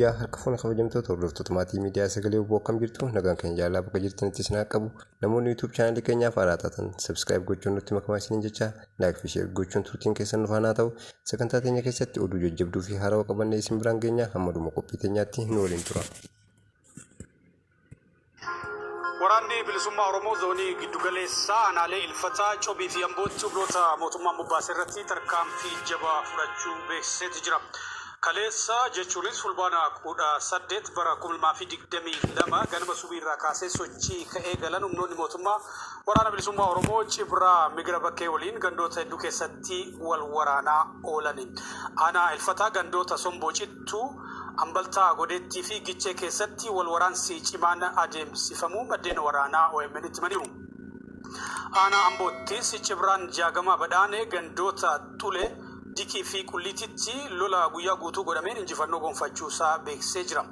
guyyaa harka fuuna kabajamtoota hordoftoota maatii miidiyaa sagalee obbo akkam jirtu nagaan keenya jaalala bakka jirtanitti isin qabu namoonni YouTube channel keenyaaf haaraa taatan subscribe gochuun nutti makamaa isiniin jecha like fi share gochuun turtiin keessan nuuf haa ta'u sagantaa teenya keessatti oduu jajjabduu fi haarawaa qabannee isin biraan geenya hammaduma qophii teenyaatti nu waliin tura. Waraanni bilisummaa Oromoo zoonii giddugaleessaa aanaalee Ilfataa Cobii fi Ambootti hubloota mootummaa Mubbaasee irratti tarkaanfii jabaa fudhachuu beeksisee jira. Kaleessa jechuunis fulbaana 18 bara 2022 ganama subiirraa kaasee sochii ka'ee galan humnoonni mootummaa waraana bilisummaa Oromoo Cibraa Migira Bakkee waliin gandoota hedduu keessatti wal waraanaa oolani. Aanaa Ilfataa gandoota Somboocittuu Ambaltaa Godeettii fi Gichee keessatti wal waraansi cimaan adeemsifamu maddeen waraanaa OMN itti himaniiru. Aanaa Amboottis Cibraan Jaagamaa Badhaanee gandoota Xulee Dikii fi Qullititti lola guyyaa guutuu godhameen injifannoo gonfachuusaa beeksisee jira.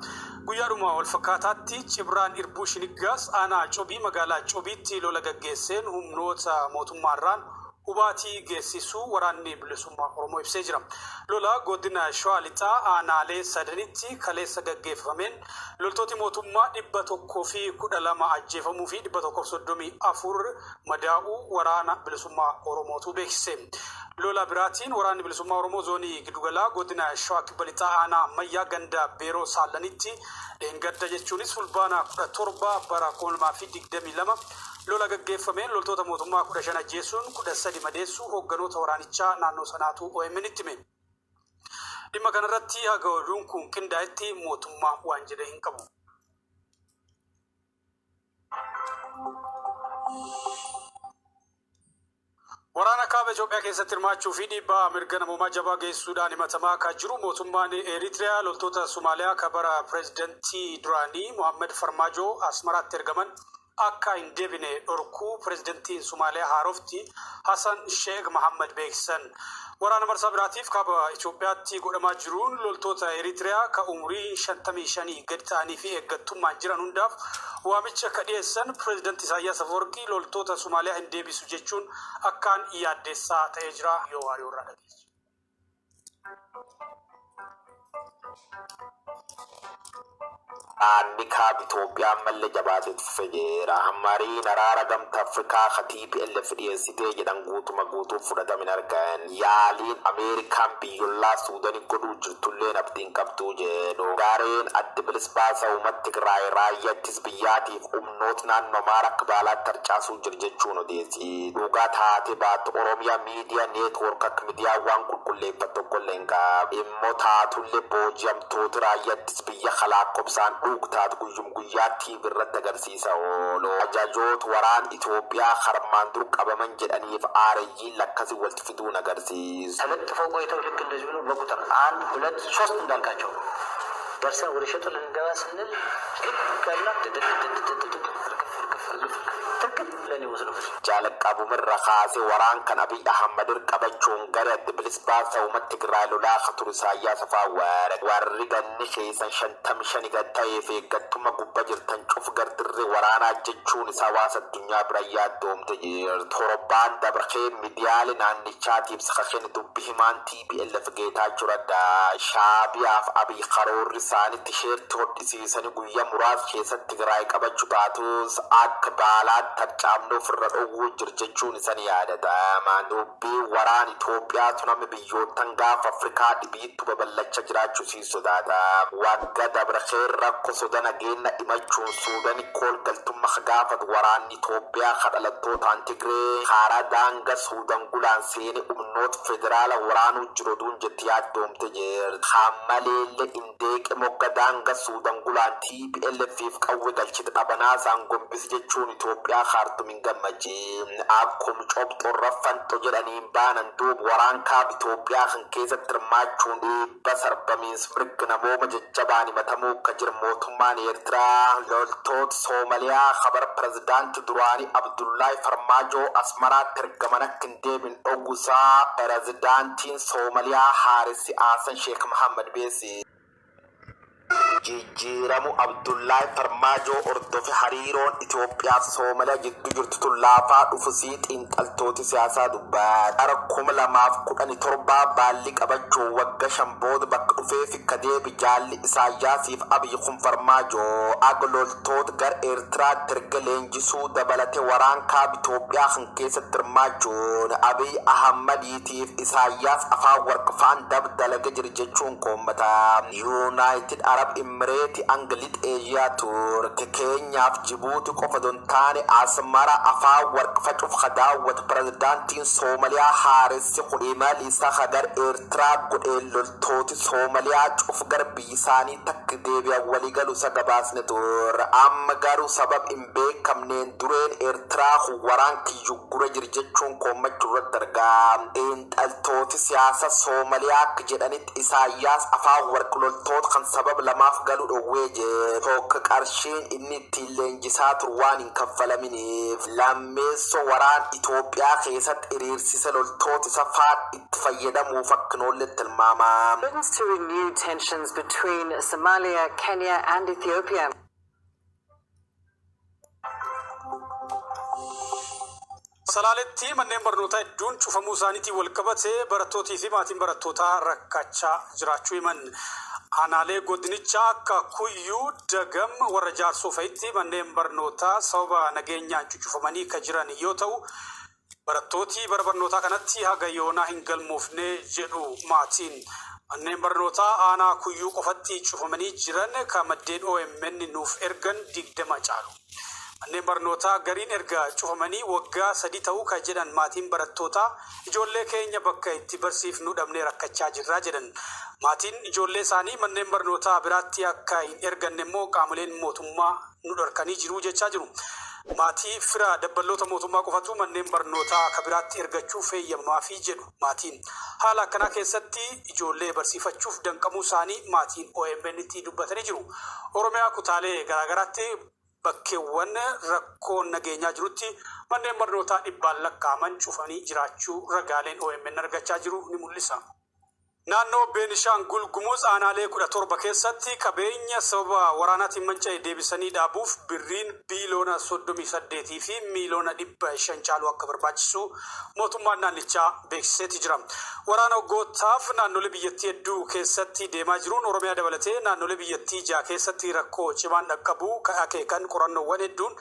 Guyyaadhuma wal fakkaataatti Cibraan Irbuu Shiniggaas aanaa Cobii magaalaa Cobiitti lola gaggeesseen humnoota mootummaarraan hubaatii geessisuu waraanni bilisummaa Oromoo ibsee jira. Lola godina Shawaa Lixaa aanaalee sadanitti kaleessa gaggeeffameen loltooti mootummaa 112 ajjeefamuu fi 134 madaa'uu waraana bilisummaa Oromootu beeksise. Lola biraatiin waraanni bilisummaa Oromoo zoonii giddugalaa godina Shawaa Kibba Lixaa aanaa Ammayyaa ganda Beeroo Saalanitti dheengadda jechuunis fulbaana 17 bara 2022 lola gaggeeffameen loltoota mootummaa 15 ajjeesuun 13 madeessuu hoogganoota waraanichaa naannoo sanaatu OMN itti hime. Dhimma kanarratti haga oduun kun qindaa'etti mootummaa waan jedhe hin qabu. Waraana kaaba Itoophiyaa keessatti hirmaachuu fi dhiibbaa mirga namummaa jabaa geessuudhaan himatamaa akka jiru mootummaan Eritiriyaa loltoota Somaaliyaa kabara pireezidantii duraanii Mohaammed Farmaajoo Asmaraatti ergaman akka hin deebine dhorkuu pireezidantiin Somaaliyaa haarofti Hassan Sheikh Mohaammed beeksisan. Waraana marsaa biraatiif kaaba Itoophiyaatti godhamaa jiruun loltoota Eritiriyaa ka umurii 55 gadi ta'anii fi eeggattummaan jiran hundaaf waamicha ka dhiyeessan pireezidantii Isaayyaas Afwerqii loltoota Somaaliyaa hin deebisu jechuun akkaan yaaddeessaa ta'ee jira yoo hariirraa dhageessu. Annika Itoophiyaa malle jabaateet fedheera. Mariin araara gamtaa Afrikaa khatiibi LFDSitee jedhan guutuma guutuuf fudhatamin argan. Yaaliin Ameerikaan biyyollaa Suudanii godhuu jirtullee abdiin qabduu jedhu. Gaareen adda bilisummaa uummata Tigraay raayyaattis biyyaatiif humnoota naannoo Amaaraa akka baalaatti tarcaasuu jira jechuun odeessi. Dhugaa taatee baatu Oromiyaa miidiyaa neetwoork akka miidiyaa waan qulqulleeffatu tokkollee hin qabu. Immoo taatullee booji'amtoota raayyaattis biyya kalaaqobsaan dhugtaat guyyaatti birratti agarsiisa oolu. Ajajoota waraan Itoophiyaa harmaan dur qabaman jedhaniif aarayyiin lakkasi walitti fiduun agarsiisa. ተለጥፈው ቆይተው ልክ እንደዚህ ብሎ በቁጥር 1 2 3 እንዳልካቸው ደርሰን ወደ ሸጡ ልንገባ ስንል Jalaqabu mirra kaasee waraan kan Abiy Ahmad qabachuun gara bilisummaa uummata Tigraay lolaa khaturu Isaayyaas Afwerqii warri ganni keessan 55 gatta'ee fi eeggattuma gubba jirtan cuf gardirree waraanaa jechuun isaa hawaasa addunyaa bira yaaddoomte jirti. Torbaan dabaree miidiyaalee naannichaatiif sakasheen dubbi himaan TPLF Geetaachoo Raddaa Shaabiyaaf Abiy karoorri isaanitti sheerti hodhisiisanii guyyaa muraasa keessatti Tigraay qabachuu baatus akka baalaatti tarcaamnoo firra dhowwuu jirjechuun isanii yaadatama. Dubbii waraan Itoophiyaa tuname biyyootan gaafa Afrikaa dhibiittu babal'achaa jiraachuu si sodaata. Wagga dabaree rakkoo soda nageenya himachuun Suudanii koolgaltummaa gaafatu waraanni Itoophiyaa kadhalattootaan Tigree karaa daangaa Suudaan gulaan seenee humnoota federaala waraanuu jiru duun jetti yaaddoomte jirti. Hammaleellee indeeqe mogga daangaa Suudaan gulaan TPLFif qawwee galchite dhabanaasaan gombis jechuun Itoophiyaa Khartuumin gammachiin akkuma cobxorra fanto jedhaniin baanan duuba waraan kaaba Itoophiyaa kan keessatti hirmaachuun dhiibba sarbamiinsa mirga namooma jajjabaan himatamuu akka jiru mootummaan Eertiraa loltoota Soomaliyaa kabar pireezidaantii duraanii Abdullaahi Farmaajoo Asmaraatti ergaman akka hin deebin dhowwusaa pireezidaantiin Soomaliyaa Haaressi Hassan Sheikh Mohaammed beeksise. jijjiiramu Abdullahi Farmaajoo ordofe hariiroon Itoophiyaa fi Soomaaliyaa jidduu jirtu tullaafaa dhufusii xiinxaltooti siyaasaa dubbata. Bara 2017 baalli qabachuun wagga 5 booda bakka dhufee fi kadeebi jaalli Isaayyaasiif Abiy kun Farmaajoo agloltoota gar Eertiraa erga leenjisuu dabalatee waraan kaaba Itoophiyaa kan keessatti hirmaachuun Abiy Ahmadiitiif Isaayyaas afaan warqafaan dabdalaga jira jechuun koommata. United Arab Emirates Anglit Asia Turk Keenyaaf Jibuuti qofa don taane Asmara afaan warqafa cuf khadaawwat pirezidaantiin Soomaaliyaa Haaressi Qudimali isa khadar Eertiraa godhee loltooti Soomaaliyaa cuf gar biyyisaanii takka deebi'a waliigalu isa gabaasne tur. Amma garuu sabab hin beekamneen dureen Eertiraa waraan kiyyuu gura jira jechuun koommachuu irratti argaa. Xiinxaltooti siyaasa Soomaaliyaa akka jedhanitti Isaayyaas afaan warqloltoota kan sabab lamaaf galu dhowwee jee tokko qarshiin inni ittiin leenjisaa tur waan hin kaffalaminiif lammeessoo waraan Itoophiyaa keessatti hiriirsisa loltoota isa faan itti fayyadamuuf akka noolletti tilmaama. To renewed tensions between Somalia, Kenya and Ethiopia. Salaaletti manneen barnootaa hedduun cufamuu isaaniitiin wal qabatee barattootii fi maatiin barattootaa rakkachaa jiraachuu himan. Aanaalee godinichaa akka Kuyyuu Dagam warra Jaarsoo fa'itti manneen barnootaa sababa nageenyaan cufamanii kan jiran yoo ta'u barattootii bara barnootaa kanatti haga yoonaa hin galmoofne jedhu maatiin. Manneen barnootaa aanaa Kuyyuu qofatti cufamanii jiran kan maddeen OMN nuuf ergan 20 caalu. Manneen barnootaa gariin erga cufamanii waggaa 3 ta'uu kan jedhan maatiin barattootaa ijoollee keenya bakka itti barsiifnu dhabnee rakkachaa jirraa jedhan. Maatiin ijoollee isaanii manneen barnootaa biraatti akka hin erganne immoo qaamoleen mootummaa nu dhorkanii jiru jechaa jiru. Maatii fira dabballoota mootummaa qofatu manneen barnootaa akka biraatti ergachuu feeyyamamaa fi jedhu maatiin. Haala akkanaa keessatti ijoollee barsiifachuuf danqamuu isaanii maatiin OMN'tti dubbatanii jiru. Oromiyaa kutaalee garaagaraatti bakkeewwan rakkoon nageenyaa jirutti manneen barnootaa 100 lakkaa'aman cufanii jiraachuu ragaaleen OMN argachaa jiru ni mul'isa. Naannoo Beenishaangul Gumuz aanaalee 17 keessatti qabeenya sababa waraanaatiin manca'e deebisanii dhaabuuf birriin biiliyoona 38 fi miiliyoona 500 caalu akka barbaachisu mootummaan naannichaa beeksiseeti jira. Waraana waggootaaf naannolee biyyattii hedduu keessatti deemaa jiruun Oromiyaa dabalatee naannolee biyyattii 6 keessatti rakkoo cimaan dhaqqabuu akeekan qorannoowwan hedduun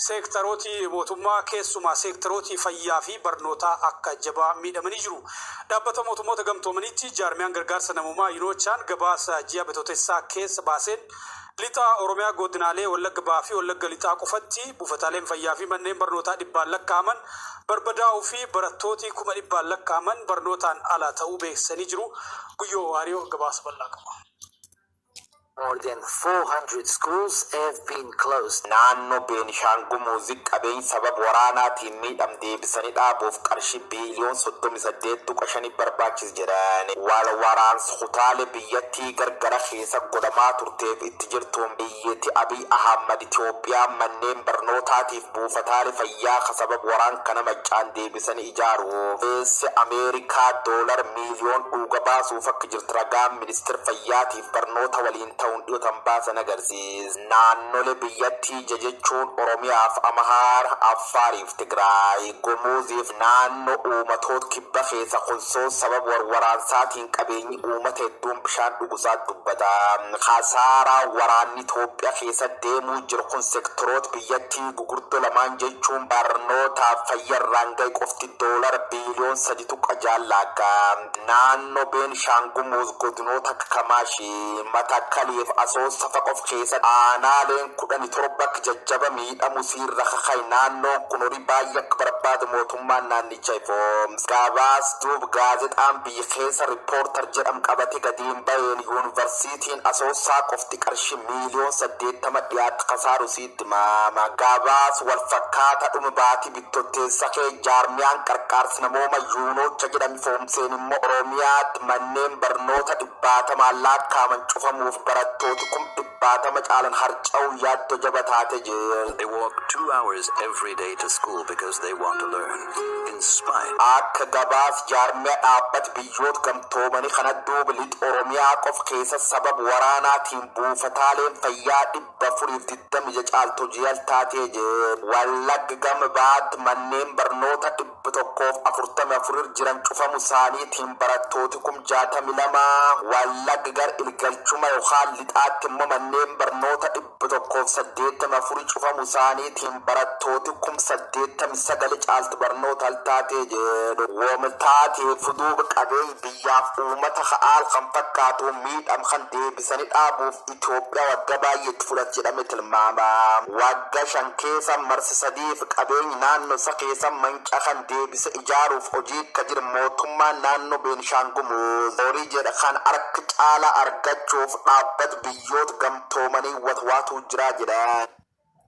seektarooti mootummaa keessumaa seektarooti fayyaa fi barnootaa akka jabaa miidhamanii jiru. Dhaabbata mootummoota gamtoomaniitti jaarmiyaan gargaarsa namummaa yuunochaan gabaasa ji'a bitootessaa keessa baaseen lixa Oromiyaa godinaalee Wallagga Bahaa fi Wallagga Lixaa qofatti buufataaleen fayyaa fi manneen barnootaa 100 lakkaa'aman barbadaa'uu fi barattooti 100 lakkaa'aman barnootaan ala ta'uu beeksisanii jiru. Guyyoo Waariyoo gabaasa bal'aa qaba. More than 400 schools have been closed. Naannoo Beenishaangul Gumuz qabeenya sababa waraanaatiin miidhame deebisanii dhaabuuf qarshii biiliyoona 38.5 barbaachisa jedhan. Wal waraansa kutaalee biyyattii gargara keessa godhamaa turteef itti jirtuun biyyatti Abiy Ahmad Itoophiyaa manneen barnootaatiif buufataalee fayyaa sababa waraan kana mancaan deebisanii ijaaruuf keessi Ameerikaa $1 miiliyoona dhuga baasuuf akka jirtu ragaan ministeera fayyaatiif barnoota waliin ta'uun dhiyootan baasan agarsiisa. Naannolee biyyattii jechuun Oromiyaaf Amaara, Affaariif Tigraay, Gumuziif naannoo uummatoota kibba keessa qonsoo sababa waraansaatiin qabeenyi uummata hedduun bishaan dhugusaa dubbata. Khasaaraa waraanni Itoophiyaa keessa deemuu jiru kun seektoroota biyyattii gugurdoo lamaan jechuun barnootaaf fayyarraan gahe qofti $1 biiliyoona 3.6 lakka. Naannoo Beenishaangul Gumuz godinoota Kamaashii, Matakkaliif Asoosa faqof keessa aanaaleen 17 jajjaba miidhamu siirra kakay naannoon kun horii baay'ee akka barbaadu mootummaan naannicha ifoom. Gabaastuu gaazexaan biyya keessa riippoortar jedhamu qabate gadiin baheen yuunivarsiitiin Asoosaa qofti qarshii miiliyoona 80 dhiyaatti kasaaru sitti maama. Gabaas wal fakkaata dhuma baatii bittotteessa kee jaarmiyaan qarqaarsa namooma yuunocha jedhame foomseen immoo Oromiyaatti manneen barnoota 100 lakkaa'aman cufamuuf bara barattooti kum dhibbaatama caalan harca'uu yaaddoo jabataate jira. They walk 2 hours every day to school because they want to learn. In spite. Akka gabaas jaarmiyaa dhaabbat biyyoota gamtoomanii kana duuba lixa Oromiyaa qof keessa sabab waraanaatiin buufataaleen fayyaa 420 caaltu jiyal taatee jira. Wallagga gama baat manneen barnoota 144 jiran cufamu isaaniitiin barattooti 62 wallagga gar ilgalchuma yookaan lixaatti immoo manneen barnoota 184 cufamu isaaniitiin barattooti 89 caaltu barnoota taatee jira. Woomtaatee fuduuba qabeen biyyaaf uummata ha'aal kan fakkaatu miidham kan deebisanii dhaabuuf Itoophiyaa wagga baay'eetti fudhate jedhame tilmaama. Wagga 5 keessa marsa 3 qabeen naannoo isa keessa manca kan deebise ijaaruuf hojii akka jiru mootummaan naannoo Beenishaangul horii jedha kan harka caalaa argachuuf dhaabbata biyyoota gamtoomanii watwaatu jira jedha.